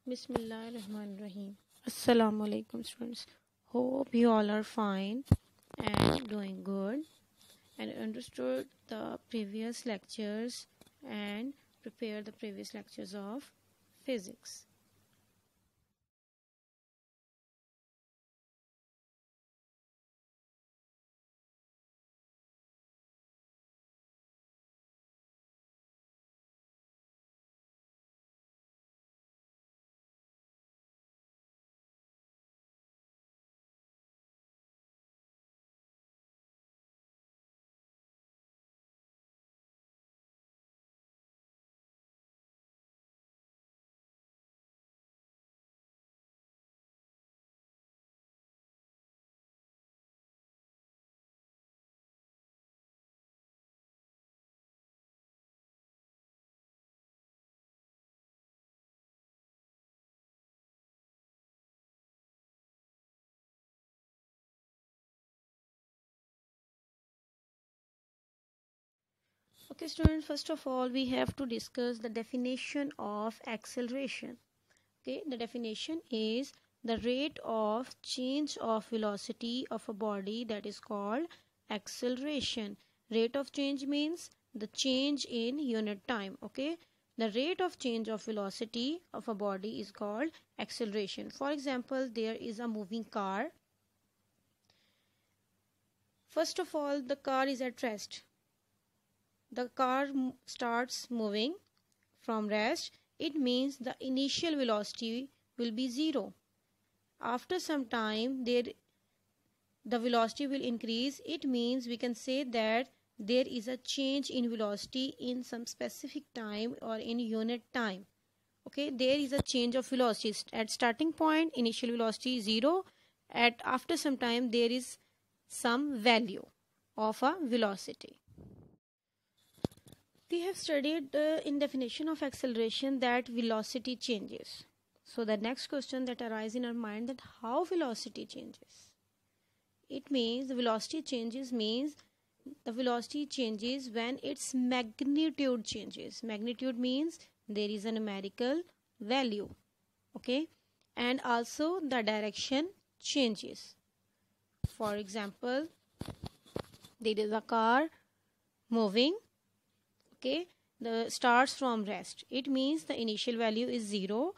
Bismillahirrahmanirrahim. Assalamu alaikum students. Hope you all are fine and doing good and understood the previous lectures and prepare the previous lectures of physics. Okay students, first of all we have to discuss the definition of acceleration. Okay, the definition is the rate of change of velocity of a body that is called acceleration. Rate of change means the change in unit time. Okay, the rate of change of velocity of a body is called acceleration. For example, there is a moving car. First of all, the car is at rest. The car starts moving from rest. It means the initial velocity will be 0. After some time the velocity will increase. It means we can say that there is a change in velocity in some specific time or in unit time. Okay, there is a change of velocity. At starting point initial velocity is 0. After some time there is some value of a velocity. We have studied in definition of acceleration that velocity changes. So the next question that arises in our mind, that how velocity changes. It means the velocity changes means the velocity changes when its magnitude changes. Magnitude means there is a numerical value. Okay, and also the direction changes. For example, there is a car moving. Okay, the starts from rest. It means the initial value is 0.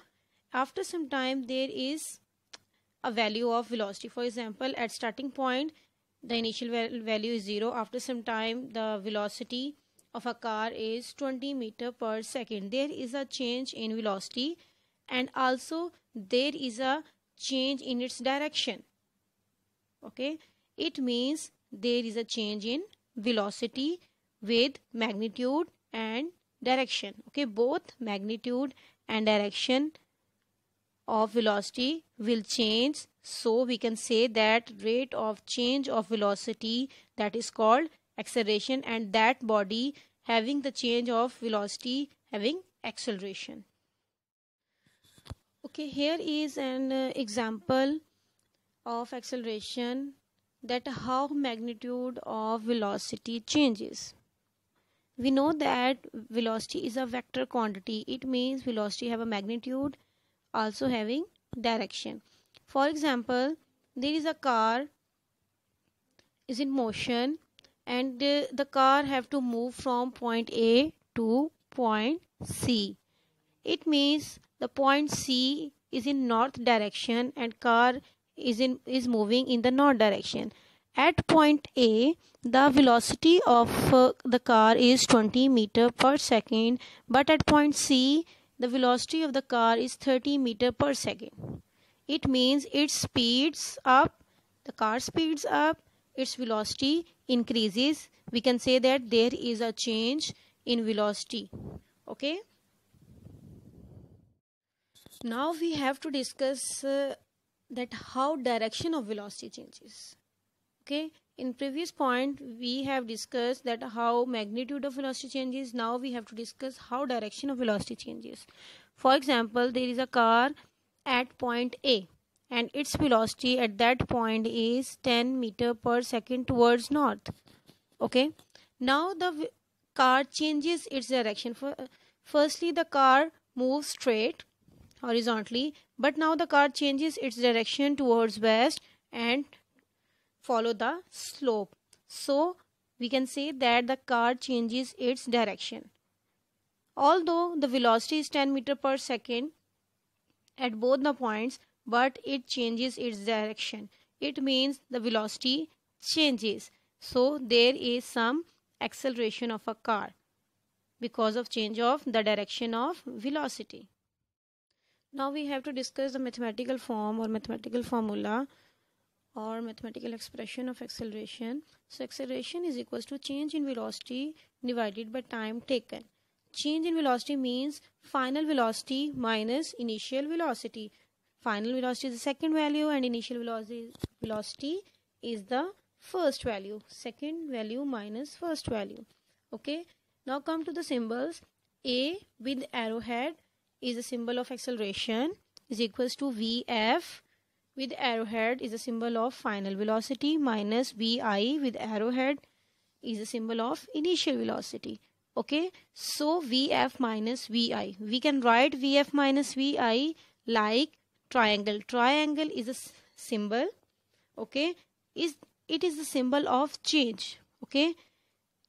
After some time there is a value of velocity. For example, at starting point the initial value is 0. After some time the velocity of a car is 20 meter per second. There is a change in velocity and also there is a change in its direction. Okay, it means there is a change in velocity with magnitude and direction. Okay, both magnitude and direction of velocity will change, so we can say that rate of change of velocity, that is called acceleration, and that body having the change of velocity having acceleration. Okay, here is an example of acceleration, that how magnitude of velocity changes. We know that velocity is a vector quantity. It means velocity have a magnitude also having direction. For example, there is a car is in motion and the car have to move from point A to point C. It means the point C is in north direction and car is moving in the north direction. At point A, the velocity of the car is 20 meter per second, but at point C, the velocity of the car is 30 meter per second. It means it speeds up, the car speeds up, its velocity increases. We can say that there is a change in velocity. Okay. Now we have to discuss that how direction of velocity changes. Okay, in previous point we have discussed that how magnitude of velocity changes. Now we have to discuss how direction of velocity changes. For example, there is a car at point A and its velocity at that point is 10 meter per second towards north. Okay, now the car changes its direction. Firstly, the car moves straight. horizontally, but now the car changes its direction towards west and follow the slope. So we can say that the car changes its direction. Although the velocity is 10 meter per second at both the points, but it changes its direction. It means the velocity changes. So there is some acceleration of a car because of change of the direction of velocity. Now we have to discuss the mathematical form or mathematical formula or mathematical expression of acceleration. So acceleration is equals to change in velocity divided by time taken. Change in velocity means final velocity minus initial velocity. Final velocity is the second value and initial velocity is the first value. Second value minus first value. Okay. Now come to the symbols. A with arrowhead is a symbol of acceleration is equals to Vf with arrowhead is a symbol of final velocity minus Vi with arrowhead is a symbol of initial velocity. Okay, so Vf minus Vi. We can write Vf minus Vi like triangle. Triangle is a symbol. Okay, it is the symbol of change. Okay,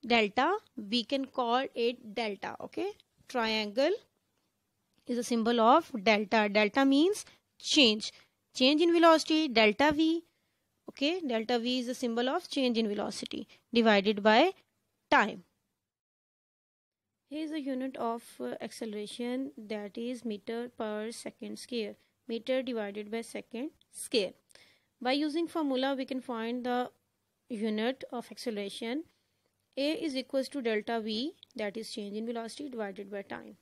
delta, we can call it delta. Okay, triangle is a symbol of delta. Delta means change. Change in velocity, delta V. Okay, delta V is a symbol of change in velocity divided by time. Here is a unit of acceleration, that is meter per second square. Meter divided by second square. By using formula, we can find the unit of acceleration. A is equals to delta V, that is change in velocity divided by time.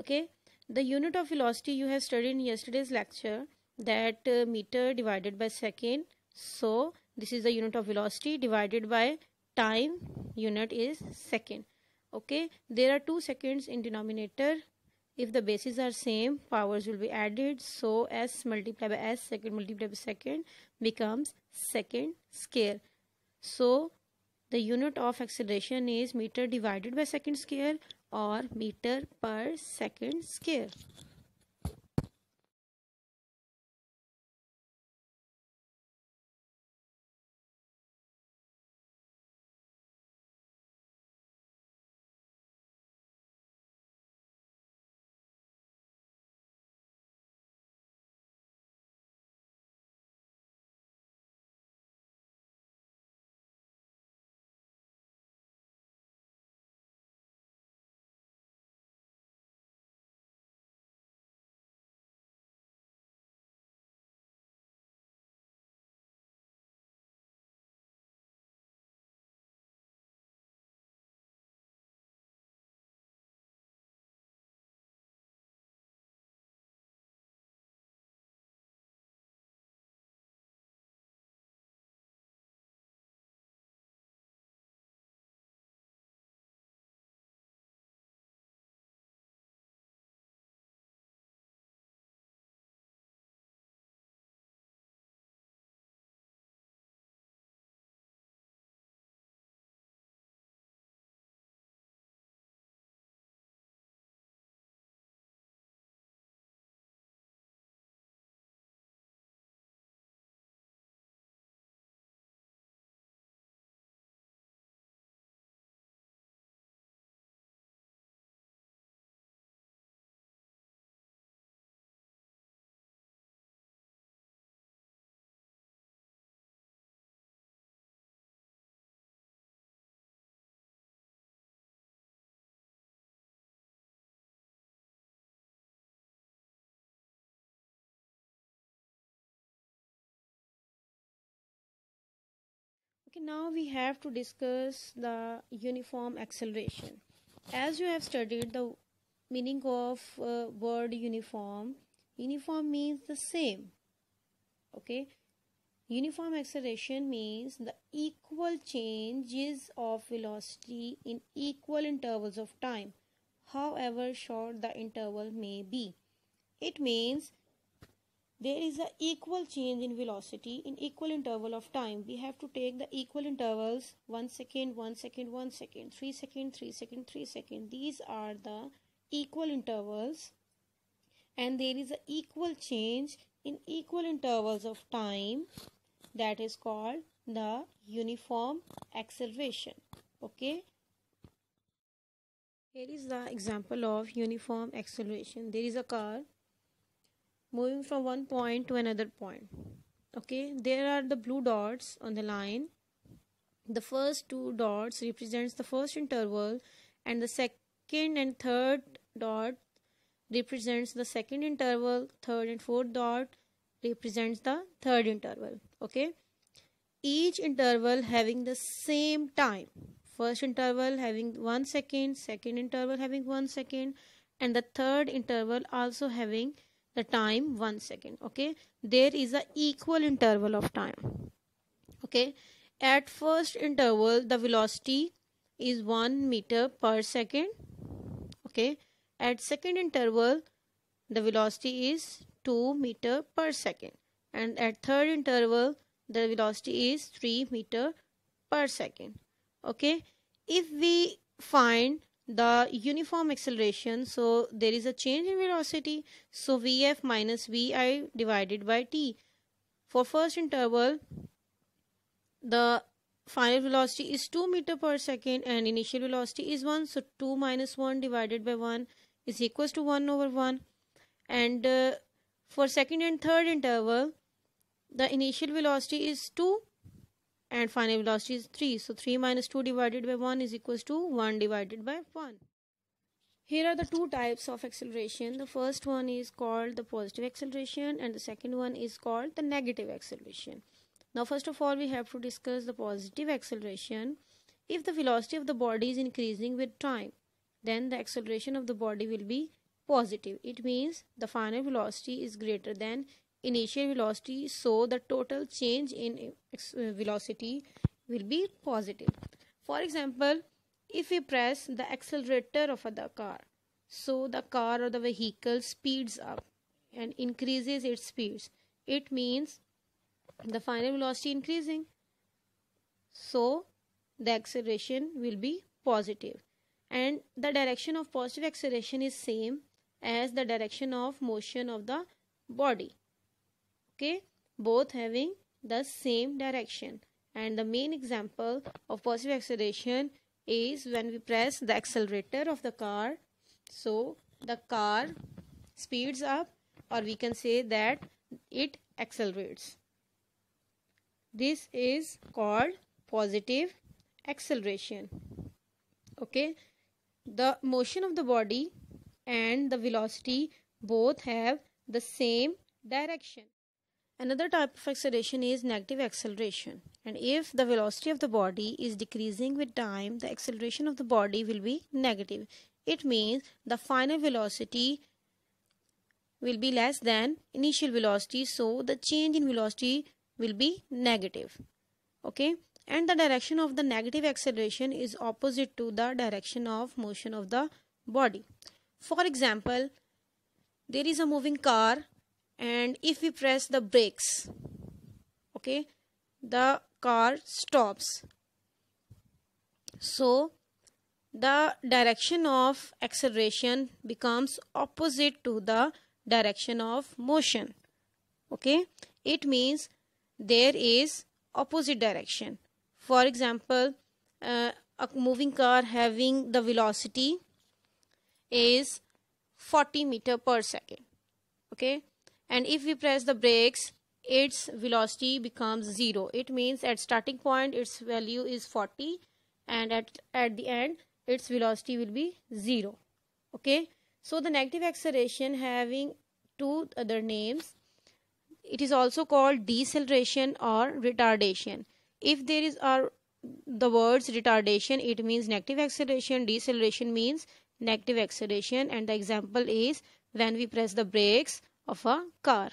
Okay, the unit of velocity you have studied in yesterday's lecture, that meter divided by second. So this is the unit of velocity divided by time, unit is second. Okay, there are 2 seconds in denominator. If the bases are same, powers will be added. So s multiplied by s, second multiplied by second, becomes second square. So the unit of acceleration is meter divided by second square or meter per second square. Okay, now we have to discuss the uniform acceleration. As you have studied the meaning of word uniform, uniform means the same. Okay, uniform acceleration means the equal changes of velocity in equal intervals of time, however short the interval may be. It means there is an equal change in velocity in equal interval of time. We have to take the equal intervals 1 second, 1 second, 1 second, 3 second, 3 second, 3 second. These are the equal intervals and there is an equal change in equal intervals of time, that is called the uniform acceleration. Okay, here is the example of uniform acceleration. There is a car moving from one point to another point. Okay, there are the blue dots on the line. The first two dots represents the first interval, and the second and third dot represents the second interval. Third and fourth dot represents the third interval. Okay, each interval having the same time. First interval having 1 second, second interval having 1 second, and the third interval also having the time 1 second. Okay, there is a equal interval of time. Okay, at first interval the velocity is 1 meter per second. Okay, at second interval the velocity is 2 meter per second, and at third interval the velocity is 3 meter per second. Okay, if we find the uniform acceleration, so there is a change in velocity, so vf minus vi divided by t. For first interval the final velocity is 2 meter per second and initial velocity is 1, so 2 minus 1 divided by 1 is equals to 1 over 1. And for second and third interval the initial velocity is 2 and final velocity is 3, so 3 minus 2 divided by 1 is equals to 1 divided by 1. Here are the two types of acceleration. The first one is called the positive acceleration and the second one is called the negative acceleration. Now first of all we have to discuss the positive acceleration. If the velocity of the body is increasing with time, then the acceleration of the body will be positive. It means the final velocity is greater than initial velocity, so the total change in velocity will be positive. For example, if we press the accelerator of the car, so the car or the vehicle speeds up and increases its speeds. It means the final velocity increasing, so the acceleration will be positive, and the direction of positive acceleration is same as the direction of motion of the body. Okay, both having the same direction, and the main example of positive acceleration is when we press the accelerator of the car, so the car speeds up, or we can say that it accelerates. This is called positive acceleration. Okay, the motion of the body and the velocity both have the same direction. Another type of acceleration is negative acceleration, and if the velocity of the body is decreasing with time, the acceleration of the body will be negative. It means the final velocity will be less than initial velocity, so the change in velocity will be negative. Okay, and the direction of the negative acceleration is opposite to the direction of motion of the body. For example, there is a moving car, and if we press the brakes, okay, the car stops, so the direction of acceleration becomes opposite to the direction of motion. Okay, it means there is opposite direction. For example, a moving car having the velocity is 40 meter per second. Okay, and if we press the brakes, its velocity becomes 0. It means at starting point its value is 40 and at the end its velocity will be 0. Okay, so the negative acceleration having two other names. It is also called deceleration or retardation. If there is the words retardation, it means negative acceleration. Deceleration means negative acceleration, and the example is when we press the brakes of a car.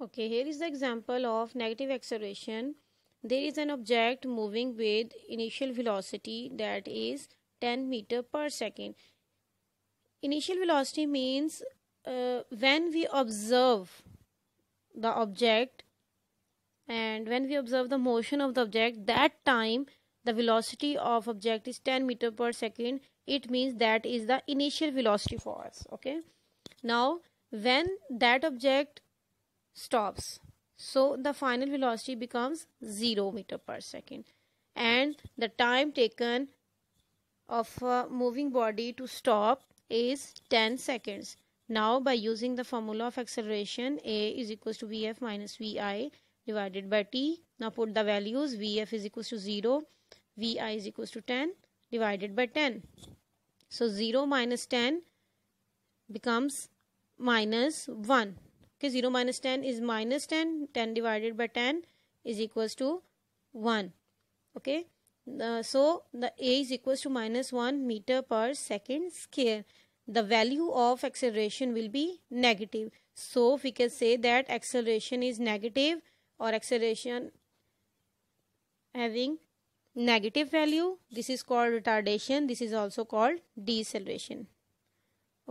Okay, here is the example of negative acceleration. There is an object moving with initial velocity that is 10 meter per second. Initial velocity means when we observe the object and when we observe the motion of the object, that time the velocity of object is 10 meter per second. It means that is the initial velocity for us. Okay, now when that object stops, so the final velocity becomes 0 meter per second, and the time taken of a moving body to stop is 10 seconds. Now by using the formula of acceleration, a is equals to vf minus vi divided by t. Now put the values. Vf is equals to 0, vi is equals to 10 divided by 10. So 0 minus 10 becomes minus 1. Okay, 0 minus 10 is minus 10. 10 divided by 10 is equals to 1. Okay, so the a is equals to minus 1 meter per second square. The value of acceleration will be negative. So we can say that acceleration is negative, or acceleration having negative value. This is called retardation. This is also called deceleration.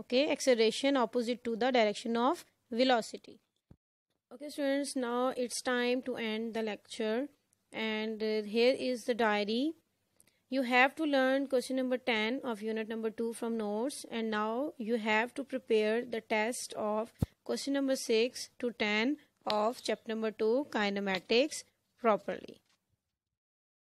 Okay, acceleration opposite to the direction of velocity. Okay students, now it's time to end the lecture, and here is the diary. You have to learn question number 10 of unit number 2 from notes, and now you have to prepare the test of question number 6 to 10 of chapter number 2 kinematics properly.